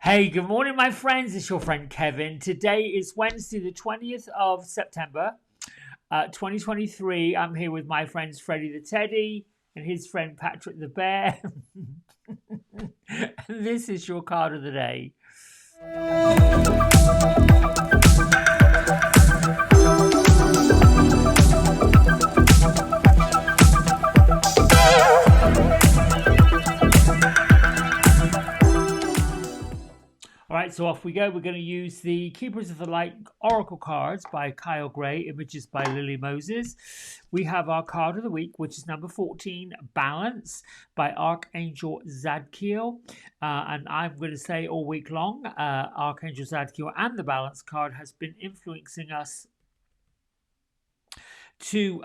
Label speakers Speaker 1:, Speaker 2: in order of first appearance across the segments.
Speaker 1: Hey, good morning, my friends. It's your friend Kevin. Today is Wednesday, the 20th of September, 2023. I'm here with my friends Freddie the Teddy and his friend Patrick the Bear. And this is your card of the day. All right, so off we go. We're going to use the Keepers of the Light Oracle cards by Kyle Gray, images by Lily Moses. We have our card of the week, which is number 14, Balance by Archangel Zadkiel. And I'm going to say all week long, Archangel Zadkiel and the Balance card has been influencing us to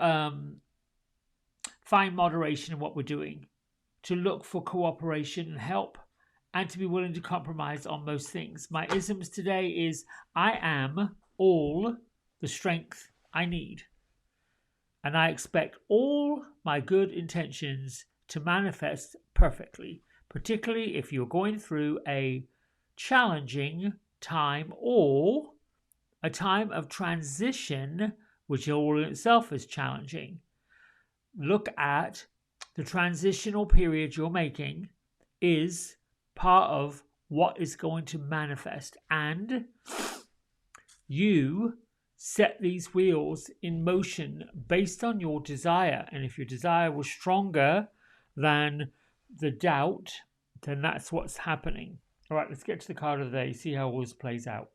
Speaker 1: find moderation in what we're doing, to look for cooperation and help, and to be willing to compromise on most things. My isms today is, I am all the strength I need. And I expect all my good intentions to manifest perfectly, particularly if you're going through a challenging time or a time of transition, which all in itself is challenging. Look at the transitional period you're making is part of what is going to manifest, and you set these wheels in motion based on your desire. And if your desire was stronger than the doubt, then that's what's happening. All right, let's get to the card of the day, see how all this plays out.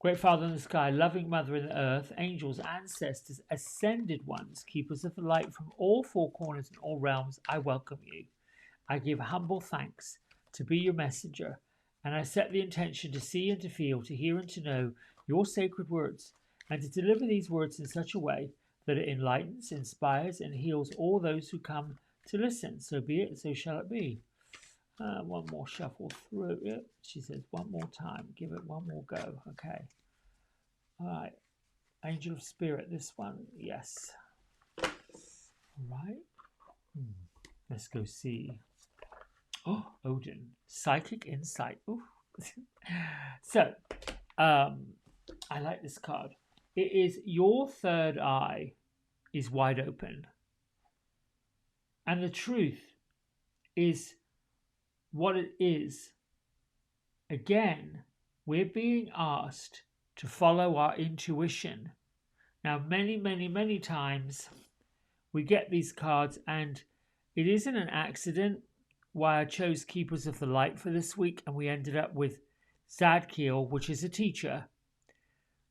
Speaker 1: Great Father in the sky, loving Mother in the earth, angels, ancestors, ascended ones, keepers of the light from all four corners and all realms, I welcome you. I give humble thanks to be your messenger, and I set the intention to see and to feel, to hear and to know your sacred words, and to deliver these words in such a way that it enlightens, inspires, and heals all those who come to listen. So be it, so shall it be. One more shuffle through it. She says one more time. Give it one more go. Okay. All right. Angel of Spirit, this one. Yes. All right. Let's go see. Oh, Odin, psychic insight. Ooh. So, I like this card. It is your third eye is wide open. And the truth is what it is. Again, we're being asked to follow our intuition. Now, many times we get these cards, and it isn't an accident why I chose Keepers of the Light for this week, and we ended up with Zadkiel, which is a teacher,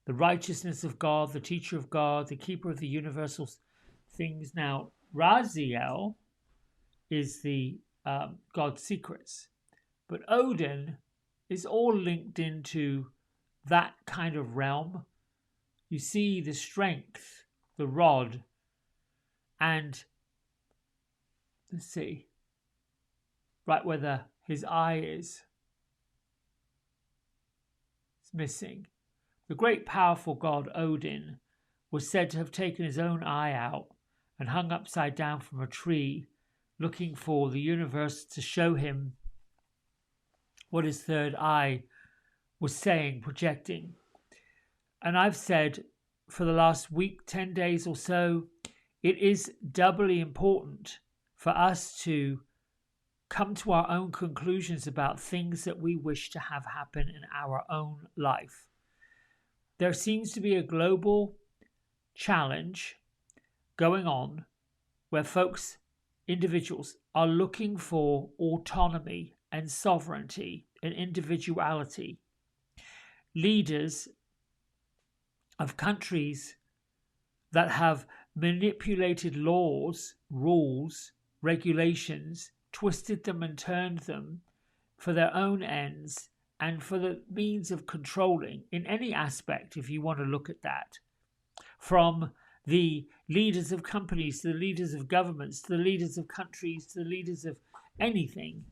Speaker 1: the righteousness of God, the teacher of God, the keeper of the universal things. Now, Raziel is the God's secrets, but Odin is all linked into that kind of realm. You see the strength, the rod, and let's see. Right where his eye is. It's missing. The great powerful god Odin was said to have taken his own eye out and hung upside down from a tree, looking for the universe to show him what his third eye was saying, projecting. And I've said for the last week, 10 days or so, it is doubly important for us to come to our own conclusions about things that we wish to have happen in our own life. There seems to be a global challenge going on where folks, individuals, are looking for autonomy and sovereignty and individuality. Leaders of countries that have manipulated laws, rules, regulations, twisted them and turned them for their own ends and for the means of controlling in any aspect, if you want to look at that. From the leaders of companies to the leaders of governments to the leaders of countries to the leaders of anything,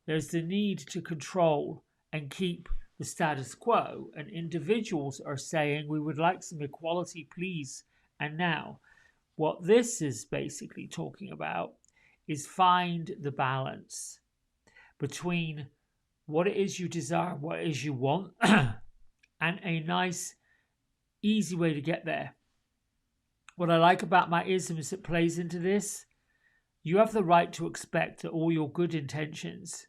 Speaker 1: there's the need to control and keep the status quo. And individuals are saying, we would like some equality, please, and now. What this is basically talking about is find the balance between what it is you desire, what it is you want, and a nice, easy way to get there. What I like about my isms that plays into this, you have the right to expect that all your good intentions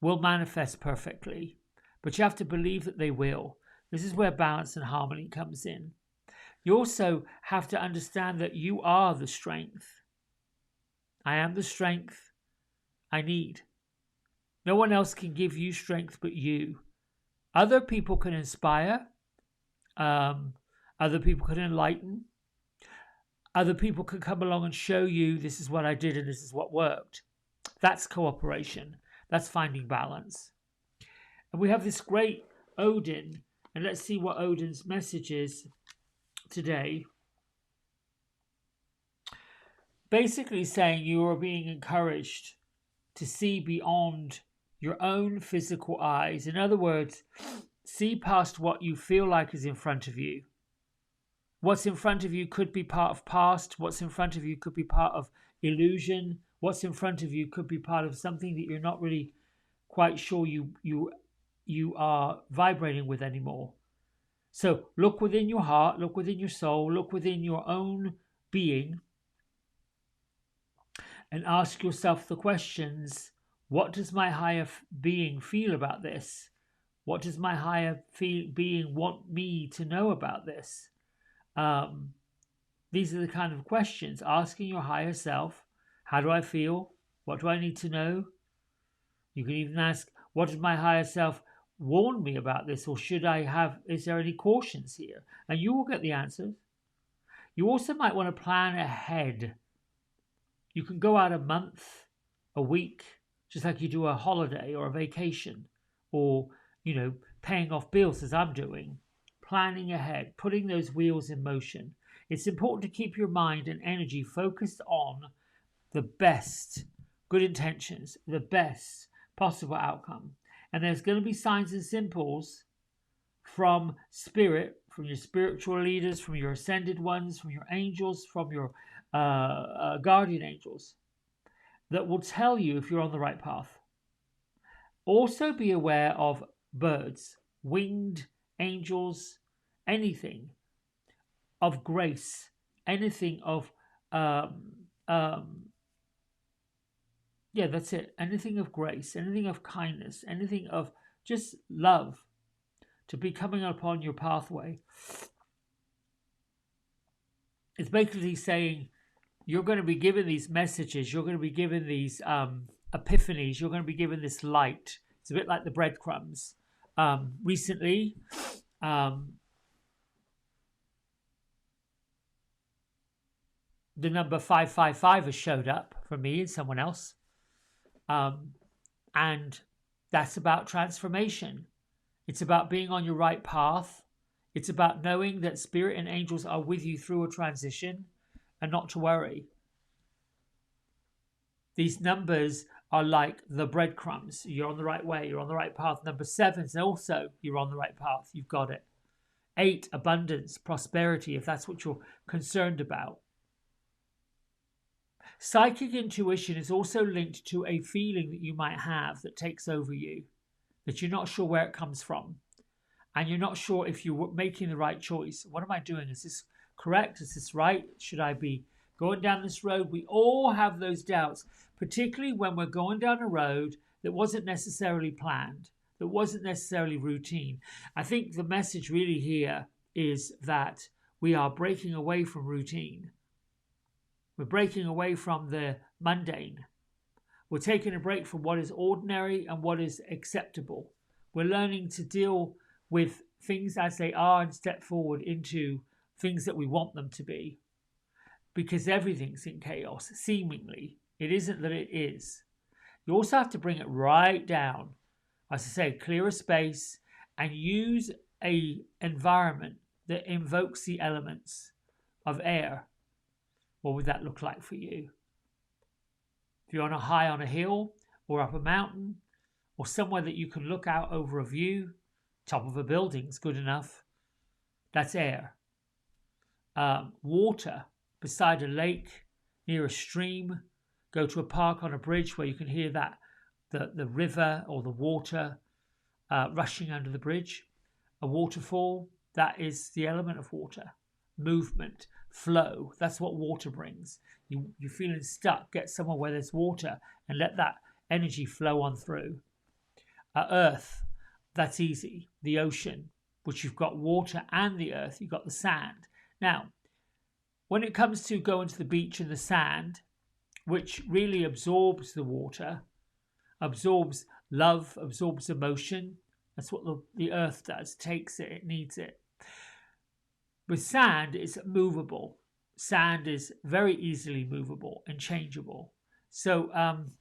Speaker 1: will manifest perfectly, but you have to believe that they will. This is where balance and harmony comes in. You also have to understand that you are the strength. I am the strength I need. No one else can give you strength but you. Other people can inspire. Other people can enlighten. Other people can come along and show you this is what I did and this is what worked. That's cooperation. That's finding balance. And we have this great Odin. And let's see what Odin's message is today. Basically saying you are being encouraged to see beyond your own physical eyes. In other words, see past what you feel like is in front of you. What's in front of you could be part of past. What's in front of you could be part of illusion. What's in front of you could be part of something that you're not really quite sure you are vibrating with anymore. So look within your heart, look within your soul, look within your own being, and ask yourself the questions: what does my higher being feel about this? What does my higher being want me to know about this? These are the kind of questions. Asking your higher self, how do I feel? What do I need to know? You can even ask, what does my higher self warn me about this? Or is there any cautions here? And you will get the answers. You also might want to plan ahead. You can go out a month, a week, just like you do a holiday or a vacation, or, paying off bills as I'm doing. Planning ahead, putting those wheels in motion. It's important to keep your mind and energy focused on the best good intentions, the best possible outcome. And there's going to be signs and symbols from spirit, from your spiritual leaders, from your ascended ones, from your angels, from your guardian angels, that will tell you if you're on the right path. Also be aware of birds, winged angels, anything of grace, anything of that's it. Anything of grace, anything of kindness, anything of just love to be coming upon your pathway. It's basically saying you're going to be given these messages, you're going to be given these epiphanies, you're going to be given this light. It's a bit like the breadcrumbs. Recently, the number 555 has showed up for me and someone else. And that's about transformation. It's about being on your right path. It's about knowing that spirit and angels are with you through a transition and not to worry. These numbers are like the breadcrumbs. You're on the right way. You're on the right path. Number 7 is also you're on the right path. You've got it. 8, abundance, prosperity, if that's what you're concerned about. Psychic intuition is also linked to a feeling that you might have that takes over you, that you're not sure where it comes from, and you're not sure if you're making the right choice. What am I doing? Is this correct? Is this right? Should I be going down this road? We all have those doubts, particularly when we're going down a road that wasn't necessarily planned, that wasn't necessarily routine. I think the message really here is that we are breaking away from routine. We're breaking away from the mundane. We're taking a break from what is ordinary and what is acceptable. We're learning to deal with things as they are and step forward into things that we want them to be. Because everything's in chaos, seemingly. It isn't that it is. You also have to bring it right down. As I say, clear a space and use an environment that invokes the elements of air. What would that look like for you? If you're on a hill or up a mountain or somewhere that you can look out over a view, top of a building's good enough. That's air. Water beside a lake, near a stream. Go to a park on a bridge where you can hear that the river or the water rushing under the bridge. A waterfall, that is the element of water. Movement, flow, that's what water brings. You're feeling stuck, get somewhere where there's water and let that energy flow on through. Earth, that's easy. The ocean, which you've got water and the earth, you've got the sand. Now, when it comes to going to the beach and the sand, which really absorbs the water, absorbs love, absorbs emotion, that's what the earth does, takes it, it needs it. With sand, it's movable. Sand is very easily movable and changeable. So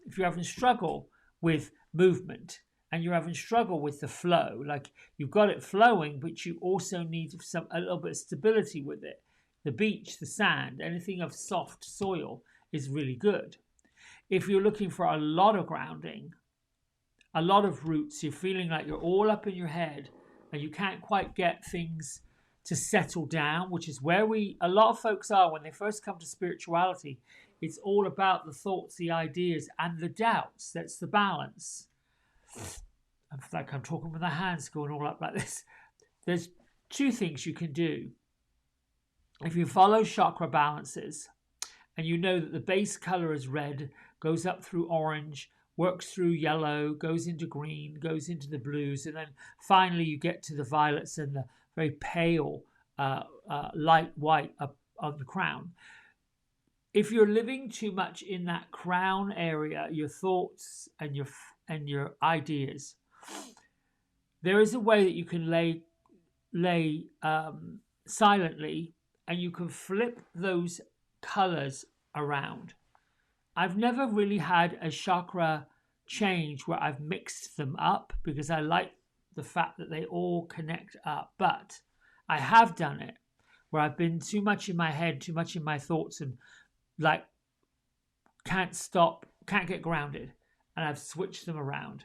Speaker 1: if you're having struggle with movement and you're having struggle with the flow, like you've got it flowing, but you also need a little bit of stability with it. The beach, the sand, anything of soft soil is really good. If you're looking for a lot of grounding, a lot of roots, you're feeling like you're all up in your head and you can't quite get things to settle down, which is where a lot of folks are when they first come to spirituality. It's all about the thoughts, the ideas, and the doubts. That's the balance. I feel like I'm talking with my hands going all up like this. There's two things you can do. If you follow chakra balances, and you know that the base color is red, goes up through orange, works through yellow, goes into green, goes into the blues, and then finally you get to the violets and the very pale light white up on the crown. If you're living too much in that crown area, your thoughts and your ideas, there is a way that you can lay silently, and you can flip those colors around. I've never really had a chakra change where I've mixed them up because I like the fact that they all connect up. But I have done it where I've been too much in my head, too much in my thoughts, and like can't stop, can't get grounded. And I've switched them around.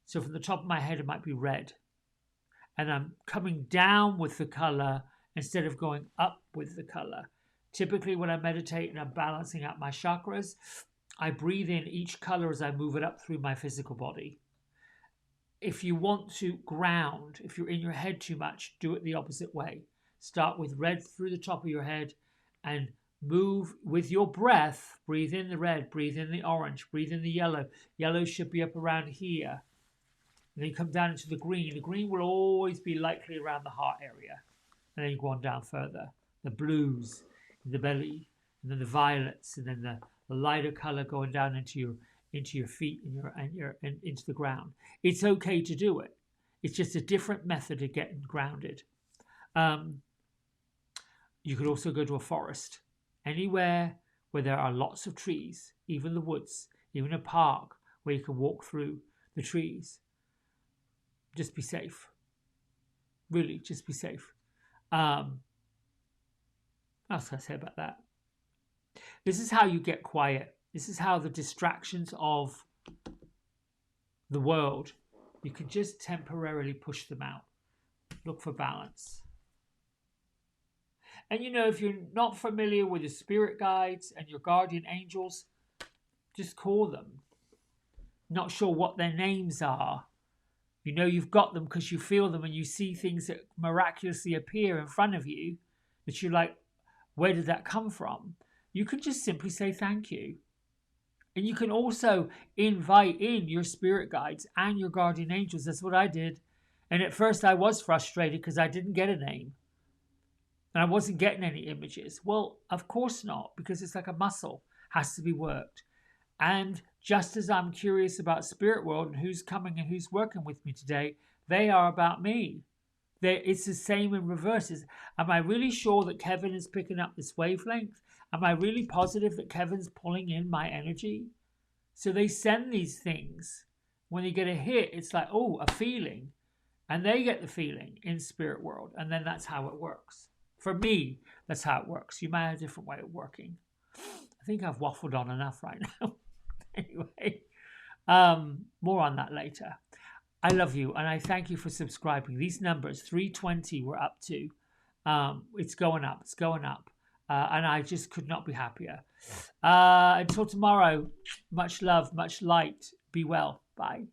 Speaker 1: So from the top of my head, it might be red. And I'm coming down with the color instead of going up with the color. Typically when I meditate and I'm balancing out my chakras, I breathe in each color as I move it up through my physical body. If you want to ground, if you're in your head too much, do it the opposite way. Start with red through the top of your head and move with your breath. Breathe in the red, breathe in the orange, breathe in the yellow. Yellow should be up around here. And then you come down into the green. The green will always be likely around the heart area. And then you go on down further. The blues in the belly, and then the violets, and then the lighter color going down into your feet and into the ground. It's okay to do it. It's just a different method of getting grounded. You could also go to a forest, anywhere where there are lots of trees, even the woods, even a park where you can walk through the trees. Just be safe. Really, just be safe. What else can I say about that? This is how you get quiet. This is how the distractions of the world, you can just temporarily push them out. Look for balance. And if you're not familiar with your spirit guides and your guardian angels, just call them. Not sure what their names are. You've got them because you feel them and you see things that miraculously appear in front of you that you're like, where did that come from? You can just simply say thank you. And you can also invite in your spirit guides and your guardian angels. That's what I did. And at first I was frustrated because I didn't get a name. And I wasn't getting any images. Well, of course not, because it's like a muscle. Has to be worked. And just as I'm curious about spirit world and who's coming and who's working with me today, they are about me. It's the same in reverse. Am I really sure that Kevin is picking up this wavelength? Am I really positive that Kevin's pulling in my energy? So they send these things. When you get a hit, it's like, oh, a feeling. And they get the feeling in spirit world. And then that's how it works. For me, that's how it works. You might have a different way of working. I think I've waffled on enough right now. Anyway, more on that later. I love you and I thank you for subscribing. These numbers, 320 we're up to. It's going up. It's going up. And I just could not be happier. Until tomorrow, much love, much light. Be well. Bye.